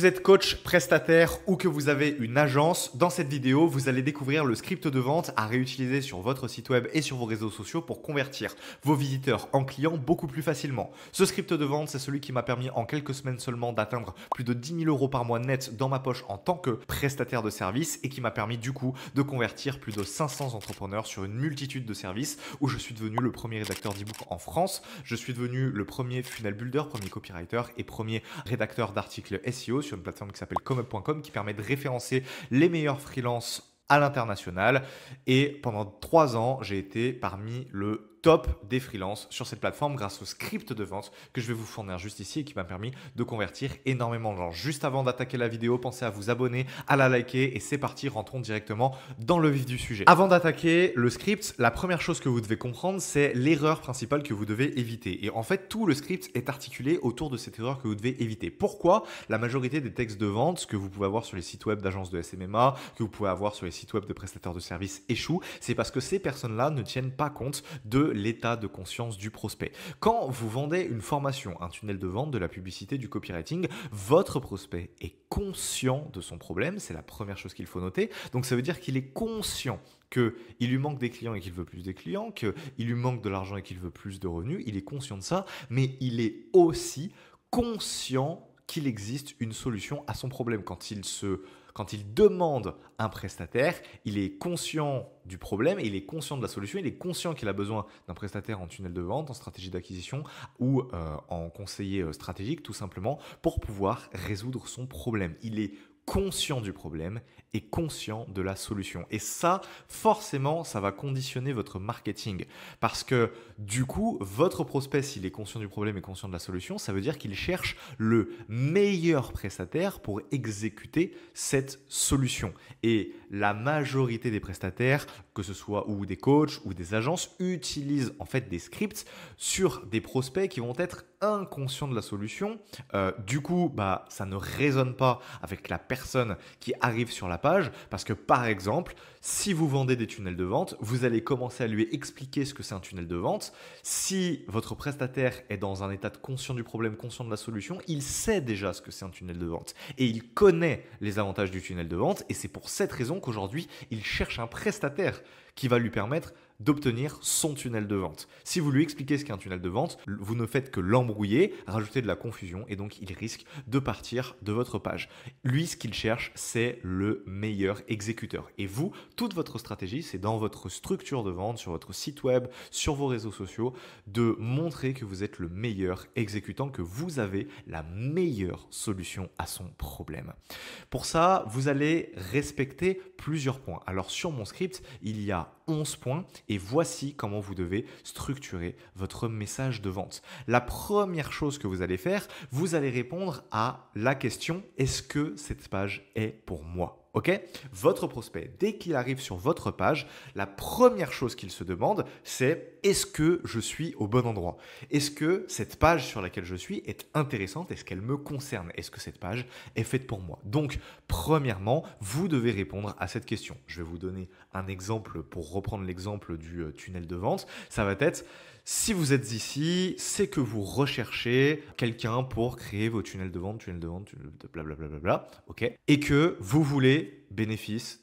vous êtes coach, prestataire ou que vous avez une agence, dans cette vidéo, vous allez découvrir le script de vente à réutiliser sur votre site web et sur vos réseaux sociaux pour convertir vos visiteurs en clients beaucoup plus facilement. Ce script de vente, c'est celui qui m'a permis en quelques semaines seulement d'atteindre plus de 10 000 € par mois net dans ma poche en tant que prestataire de service et qui m'a permis du coup de convertir plus de 500 entrepreneurs sur une multitude de services où je suis devenu le premier rédacteur d'e-book en France, je suis devenu le premier funnel builder, premier copywriter et premier rédacteur d'articles SEO sur une plateforme qui s'appelle comup.com qui permet de référencer les meilleurs freelances à l'international. Et pendant 3 ans, j'ai été parmi le top des freelances sur cette plateforme grâce au script de vente que je vais vous fournir juste ici et qui m'a permis de convertir énormément de gens. Juste avant d'attaquer la vidéo, pensez à vous abonner, à la liker et c'est parti, rentrons directement dans le vif du sujet. Avant d'attaquer le script, la première chose que vous devez comprendre, c'est l'erreur principale que vous devez éviter. Et en fait, tout le script est articulé autour de cette erreur que vous devez éviter. Pourquoi la majorité des textes de vente que vous pouvez avoir sur les sites web d'agences de SMMA, que vous pouvez avoir sur les sites web de prestataires de services échouent? C'est parce que ces personnes-là ne tiennent pas compte de l'état de conscience du prospect. Quand vous vendez une formation, un tunnel de vente, de la publicité, du copywriting, votre prospect est conscient de son problème, c'est la première chose qu'il faut noter. Donc ça veut dire qu'il est conscient qu'il lui manque des clients et qu'il veut plus de clients, qu'il lui manque de l'argent et qu'il veut plus de revenus, il est conscient de ça, mais il est aussi conscient qu'il existe une solution à son problème. Quand il demande un prestataire, il est conscient du problème, il est conscient de la solution, il est conscient qu'il a besoin d'un prestataire en tunnel de vente, en stratégie d'acquisition ou en conseiller stratégique tout simplement pour pouvoir résoudre son problème. Il est conscient du problème et conscient de la solution. Et ça, forcément, ça va conditionner votre marketing. Parce que du coup, votre prospect, s'il est conscient du problème et conscient de la solution, ça veut dire qu'il cherche le meilleur prestataire pour exécuter cette solution. Et la majorité des prestataires, que ce soit ou des coachs ou des agences, utilisent en fait des scripts sur des prospects qui vont être inconscients de la solution. Du coup, ça ne résonne pas avec la personne qui arrive sur la page parce que par exemple, si vous vendez des tunnels de vente, vous allez commencer à lui expliquer ce que c'est un tunnel de vente. Si votre prestataire est dans un état de conscient du problème, conscient de la solution, il sait déjà ce que c'est un tunnel de vente et il connaît les avantages du tunnel de vente et c'est pour cette raison qu'aujourd'hui, il cherche un prestataire qui va lui permettre d'obtenir son tunnel de vente. Si vous lui expliquez ce qu'est un tunnel de vente, vous ne faites que l'embrouiller, rajouter de la confusion et donc il risque de partir de votre page. Lui, ce qu'il cherche, c'est le meilleur exécuteur. Et vous, toute votre stratégie, c'est dans votre structure de vente, sur votre site web, sur vos réseaux sociaux, de montrer que vous êtes le meilleur exécutant, que vous avez la meilleure solution à son problème. Pour ça, vous allez respecter plusieurs points. Alors sur mon script, il y a 11 points et voici comment vous devez structurer votre message de vente. La première chose que vous allez faire, vous allez répondre à la question « Est-ce que cette page est pour moi ?» Ok? Votre prospect, dès qu'il arrive sur votre page, la première chose qu'il se demande, c'est est-ce que je suis au bon endroit? Est-ce que cette page sur laquelle je suis est intéressante? Est-ce qu'elle me concerne? Est-ce que cette page est faite pour moi? Donc, premièrement, vous devez répondre à cette question. Je vais vous donner un exemple pour reprendre l'exemple du tunnel de vente. Ça va être, si vous êtes ici, c'est que vous recherchez quelqu'un pour créer vos tunnels de vente, blablabla, ok? Et que vous voulez bénéfice,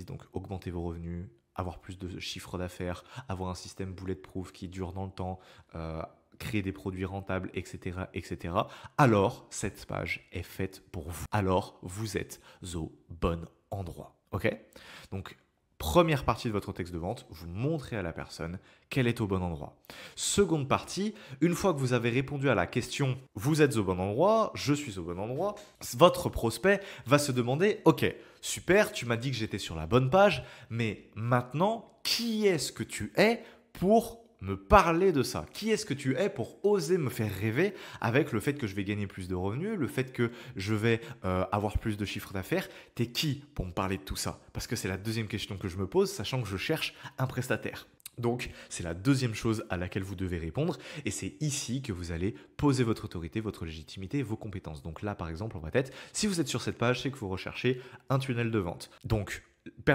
donc augmenter vos revenus, avoir plus de chiffre d'affaires, avoir un système bulletproof qui dure dans le temps, créer des produits rentables, etc., etc. Alors, cette page est faite pour vous. Alors, vous êtes au bon endroit, ok? Donc, première partie de votre texte de vente, vous montrez à la personne qu'elle est au bon endroit. Seconde partie, une fois que vous avez répondu à la question « Vous êtes au bon endroit, je suis au bon endroit », votre prospect va se demander « Ok, super, tu m'as dit que j'étais sur la bonne page, mais maintenant, qui est-ce que tu es pour me parler de ça? Qui est-ce que tu es pour oser me faire rêver avec le fait que je vais gagner plus de revenus, le fait que je vais avoir plus de chiffre d'affaires? T'es qui pour me parler de tout ça? Parce que c'est la deuxième question que je me pose, sachant que je cherche un prestataire. Donc, c'est la deuxième chose à laquelle vous devez répondre et c'est ici que vous allez poser votre autorité, votre légitimité et vos compétences. Donc là, par exemple, on va être, si vous êtes sur cette page, c'est que vous recherchez un tunnel de vente. Donc,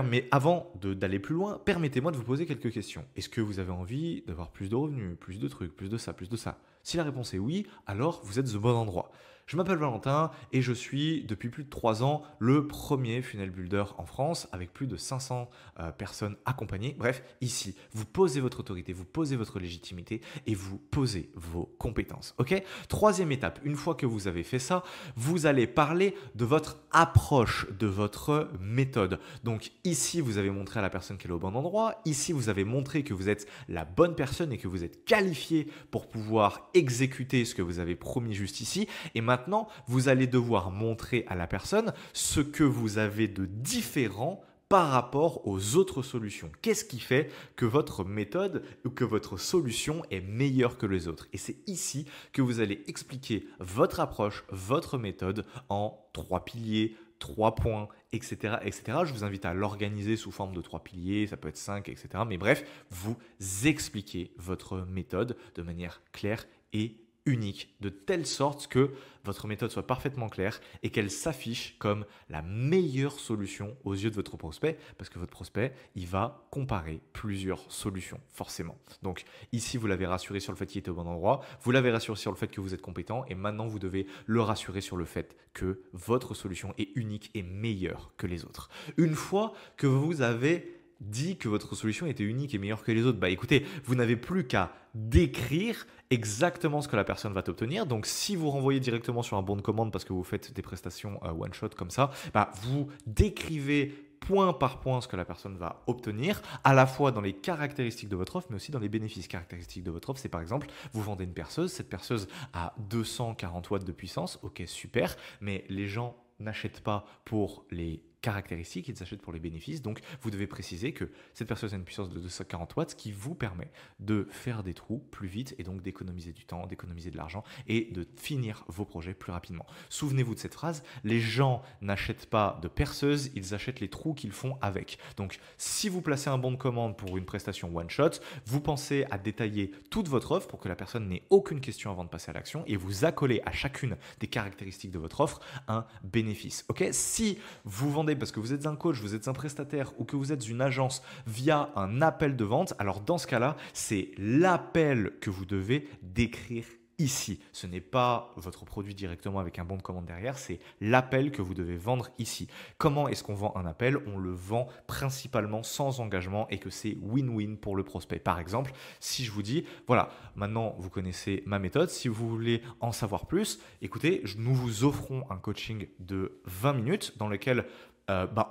mais avant d'aller plus loin, permettez-moi de vous poser quelques questions. Est-ce que vous avez envie d'avoir plus de revenus, plus de trucs, plus de ça, plus de ça? Si la réponse est oui, alors vous êtes au bon endroit. Je m'appelle Valentin et je suis depuis plus de 3 ans le premier funnel builder en France avec plus de 500 personnes accompagnées. Bref, ici, vous posez votre autorité, vous posez votre légitimité et vous posez vos compétences. Ok? Troisième étape, une fois que vous avez fait ça, vous allez parler de votre approche, de votre méthode. Donc ici, vous avez montré à la personne qu'elle est au bon endroit. Ici, vous avez montré que vous êtes la bonne personne et que vous êtes qualifié pour pouvoir exécuter ce que vous avez promis juste ici. Et maintenant, vous allez devoir montrer à la personne ce que vous avez de différent par rapport aux autres solutions. Qu'est-ce qui fait que votre méthode ou que votre solution est meilleure que les autres? Et c'est ici que vous allez expliquer votre approche, votre méthode en 3 piliers, 3 points, etc., etc. Je vous invite à l'organiser sous forme de 3 piliers, ça peut être 5, etc. Mais bref, vous expliquez votre méthode de manière claire et unique, de telle sorte que votre méthode soit parfaitement claire et qu'elle s'affiche comme la meilleure solution aux yeux de votre prospect, parce que votre prospect, il va comparer plusieurs solutions, forcément. Donc ici, vous l'avez rassuré sur le fait qu'il était au bon endroit, vous l'avez rassuré sur le fait que vous êtes compétent, et maintenant, vous devez le rassurer sur le fait que votre solution est unique et meilleure que les autres. Une fois que vous avez dit que votre solution était unique et meilleure que les autres, bah écoutez, vous n'avez plus qu'à décrire exactement ce que la personne va obtenir. Donc, si vous renvoyez directement sur un bon de commande parce que vous faites des prestations one shot comme ça, bah, vous décrivez point par point ce que la personne va obtenir, à la fois dans les caractéristiques de votre offre, mais aussi dans les bénéfices. Caractéristiques de votre offre, c'est par exemple, vous vendez une perceuse, cette perceuse a 240 watts de puissance, ok, super, mais les gens n'achètent pas pour les caractéristiques, ils achètent pour les bénéfices. Donc, vous devez préciser que cette perceuse a une puissance de 240 watts, ce qui vous permet de faire des trous plus vite et donc d'économiser du temps, d'économiser de l'argent et de finir vos projets plus rapidement. Souvenez-vous de cette phrase, les gens n'achètent pas de perceuse, ils achètent les trous qu'ils font avec. Donc, si vous placez un bon de commande pour une prestation one shot, vous pensez à détailler toute votre offre pour que la personne n'ait aucune question avant de passer à l'action et vous accolez à chacune des caractéristiques de votre offre un bénéfice. Ok? Si vous vendez parce que vous êtes un coach, vous êtes un prestataire ou que vous êtes une agence via un appel de vente, alors dans ce cas-là, c'est l'appel que vous devez décrire ici. Ce n'est pas votre produit directement avec un bon de commande derrière, c'est l'appel que vous devez vendre ici. Comment est-ce qu'on vend un appel? On le vend principalement sans engagement et que c'est win-win pour le prospect. Par exemple, si je vous dis, voilà, maintenant vous connaissez ma méthode, si vous voulez en savoir plus, écoutez, nous vous offrons un coaching de 20 minutes dans lequel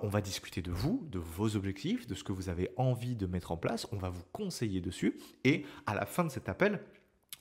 on va discuter de vous, de vos objectifs, de ce que vous avez envie de mettre en place. On va vous conseiller dessus. Et à la fin de cet appel,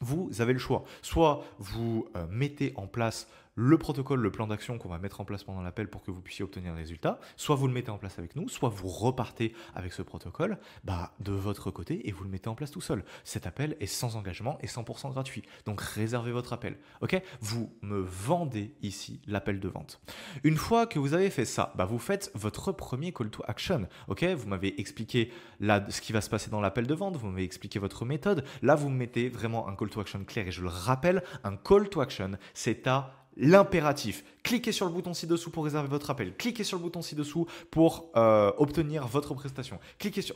vous avez le choix. Soit vous mettez en place le protocole, le plan d'action qu'on va mettre en place pendant l'appel pour que vous puissiez obtenir des résultats, soit vous le mettez en place avec nous, soit vous repartez avec ce protocole de votre côté et vous le mettez en place tout seul. Cet appel est sans engagement et 100% gratuit. Donc réservez votre appel. Ok? Vous me vendez ici l'appel de vente. Une fois que vous avez fait ça, vous faites votre premier call to action. Ok? Vous m'avez expliqué là ce qui va se passer dans l'appel de vente, vous m'avez expliqué votre méthode. Là, vous mettez vraiment un call to action clair et je le rappelle, un call to action, c'est à l'impératif. Cliquez sur le bouton ci-dessous pour réserver votre appel. Cliquez sur le bouton ci-dessous pour obtenir votre prestation.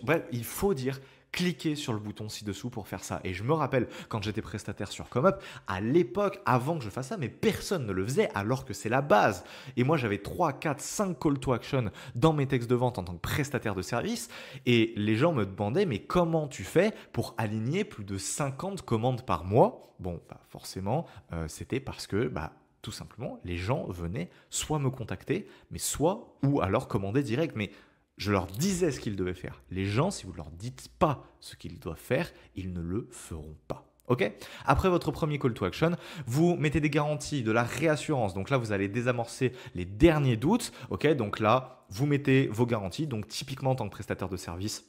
Bref, il faut dire cliquez sur le bouton ci-dessous pour faire ça. Et je me rappelle, quand j'étais prestataire sur ComeUp, à l'époque, avant que je fasse ça, mais personne ne le faisait alors que c'est la base. Et moi, j'avais 3, 4, 5 call to action dans mes textes de vente en tant que prestataire de service. Et les gens me demandaient, mais comment tu fais pour aligner plus de 50 commandes par mois? Bon, forcément, c'était parce que tout simplement, les gens venaient soit me contacter, mais soit ou alors commander direct. Mais je leur disais ce qu'ils devaient faire. Les gens, si vous ne leur dites pas ce qu'ils doivent faire, ils ne le feront pas. Ok? Après votre premier call to action, vous mettez des garanties, de la réassurance. Donc là, vous allez désamorcer les derniers doutes. Ok? Donc là, vous mettez vos garanties. Donc typiquement, en tant que prestataire de service,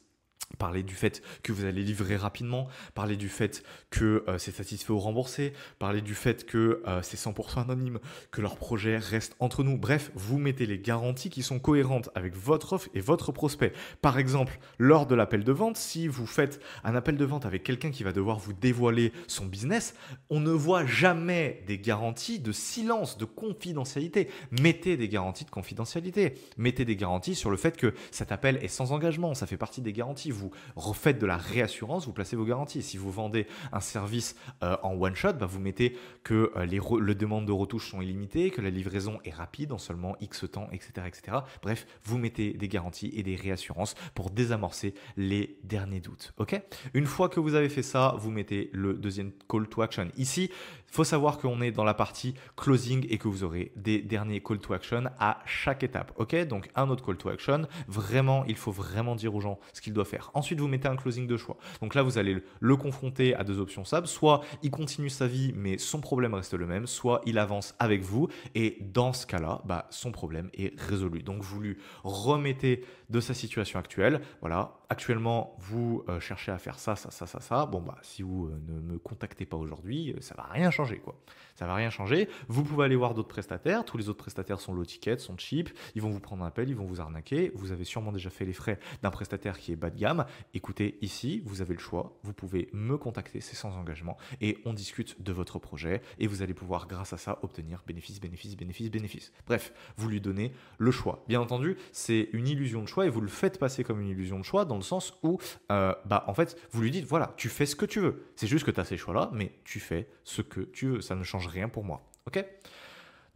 parler du fait que vous allez livrer rapidement, parler du fait que c'est satisfait ou remboursé, parler du fait que c'est 100% anonyme, que leur projet reste entre nous. Bref, vous mettez les garanties qui sont cohérentes avec votre offre et votre prospect. Par exemple, lors de l'appel de vente, si vous faites un appel de vente avec quelqu'un qui va devoir vous dévoiler son business, on ne voit jamais des garanties de silence, de confidentialité. Mettez des garanties de confidentialité. Mettez des garanties sur le fait que cet appel est sans engagement. Ça fait partie des garanties. vous refaites de la réassurance, vous placez vos garanties. Si vous vendez un service en one shot, bah, vous mettez que les demandes de retouches sont illimitées, que la livraison est rapide en seulement X temps, etc., etc. Bref, vous mettez des garanties et des réassurances pour désamorcer les derniers doutes. Ok? Une fois que vous avez fait ça, vous mettez le deuxième call to action. Ici, il faut savoir qu'on est dans la partie closing et que vous aurez des derniers call to action à chaque étape. Ok? Donc un autre call to action, vraiment, il faut vraiment dire aux gens ce qu'ils doivent faire. Ensuite, vous mettez un closing de choix. Donc là, vous allez le confronter à deux options simples. Soit il continue sa vie, mais son problème reste le même, soit il avance avec vous et dans ce cas-là, bah, son problème est résolu. Donc vous lui remettez de sa situation actuelle. Voilà, actuellement, vous cherchez à faire ça, ça, ça, ça, ça. Bon, bah, si vous ne me contactez pas aujourd'hui, ça va rien changer, quoi. Ça va rien changer. Vous pouvez aller voir d'autres prestataires. Tous les autres prestataires sont low ticket, sont cheap. Ils vont vous prendre un appel, ils vont vous arnaquer. Vous avez sûrement déjà fait les frais d'un prestataire qui est bas de gamme. Écoutez, ici, vous avez le choix. Vous pouvez me contacter, c'est sans engagement. Et on discute de votre projet. Et vous allez pouvoir, grâce à ça, obtenir bénéfice, bénéfice, bénéfice, bénéfice. Bref, vous lui donnez le choix. Bien entendu, c'est une illusion de choix et vous le faites passer comme une illusion de choix dans le sens où, en fait, vous lui dites, voilà, tu fais ce que tu veux. C'est juste que tu as ces choix-là, mais tu fais ce que tu veux. Ça ne change rien pour moi. Ok?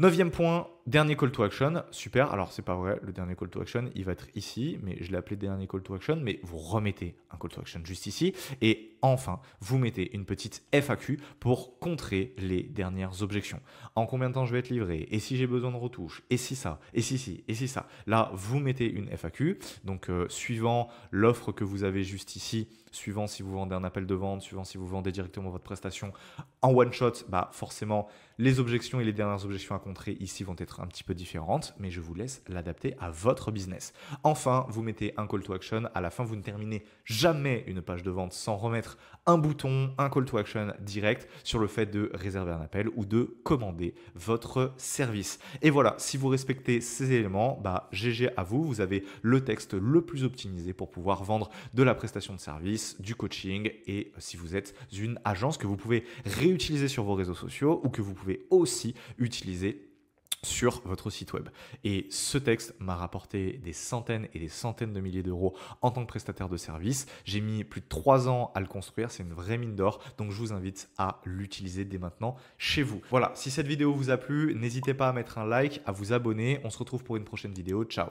9e point, dernier call to action. Super. Alors, c'est pas vrai. Le dernier call to action, il va être ici, mais je l'ai appelé dernier call to action. Mais vous remettez un call to action juste ici. Et enfin, vous mettez une petite FAQ pour contrer les dernières objections. En combien de temps je vais être livré? Et si j'ai besoin de retouches? Et si ça? Et si si? Et si ça? Là, vous mettez une FAQ. Donc, suivant l'offre que vous avez juste ici, suivant si vous vendez un appel de vente, suivant si vous vendez directement votre prestation en one shot, bah forcément, les objections et les dernières objections à contrer ici vont être un petit peu différentes, mais je vous laisse l'adapter à votre business. Enfin, vous mettez un call to action. À la fin, vous ne terminez jamais une page de vente sans remettre un bouton, un call to action direct sur le fait de réserver un appel ou de commander votre service. Et voilà, si vous respectez ces éléments, bah GG à vous, vous avez le texte le plus optimisé pour pouvoir vendre de la prestation de service, du coaching et si vous êtes une agence que vous pouvez réutiliser sur vos réseaux sociaux ou que vous pouvez aussi utiliser sur votre site web. Et ce texte m'a rapporté des centaines et des centaines de milliers d'euros en tant que prestataire de service. J'ai mis plus de 3 ans à le construire, c'est une vraie mine d'or, donc je vous invite à l'utiliser dès maintenant chez vous. Voilà, si cette vidéo vous a plu, n'hésitez pas à mettre un like, à vous abonner. On se retrouve pour une prochaine vidéo. Ciao!